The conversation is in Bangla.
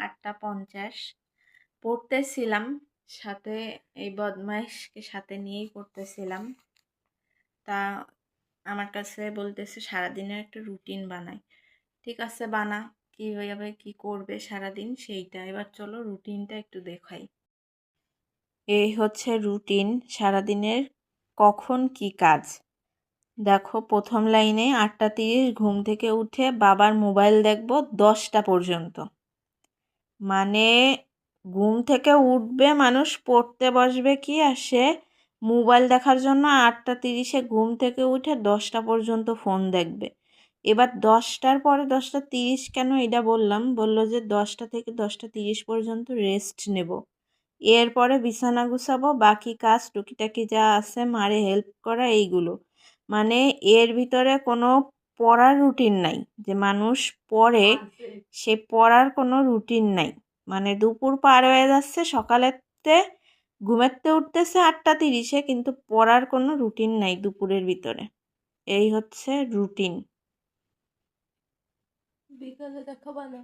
8:50। পড়তেছিলাম, সাথে এই বদমাইশকে সাথে নিয়েই পড়তেছিলাম। তা আমার কাছে বলতেছে সারাদিনের একটা রুটিন বানাই। ঠিক আছে, বানা। কীভাবে কী করবে সারাদিন সেইটা। এবার চলো রুটিনটা একটু দেখাই। এই হচ্ছে রুটিন সারাদিনের, কখন কি কাজ। দেখো, প্রথম লাইনে 8:30 ঘুম থেকে উঠে বাবার মোবাইল দেখবো 10টা পর্যন্ত। মানে ঘুম থেকে উঠবে মানুষ, পড়তে বসবে কি, আর সে মোবাইল দেখার জন্য 8:30 ঘুম থেকে উঠে 10টা পর্যন্ত ফোন দেখবে। এবার 10টার পরে 10:30 কেন এটা বললাম, বললো যে 10টা থেকে 10:30 পর্যন্ত রেস্ট নেব, এরপরে বিছানা গুছাবো, বাকি কাজ টুকিটাকি যা আছে মারে হেল্প করা, এইগুলো। মানে এর ভিতরে কোনো পড়ার রুটিন নাই, যে মানুষ পড়ে সে পড়ার কোনো রুটিন নাই। মানে দুপুর পার হয়ে যাচ্ছে, সকালেতে ঘুমেতে উঠতেছে 8:30, কিন্তু পড়ার কোনো রুটিন নাই দুপুরের ভিতরে। এই হচ্ছে রুটিন। বিকালে দেখাবা না?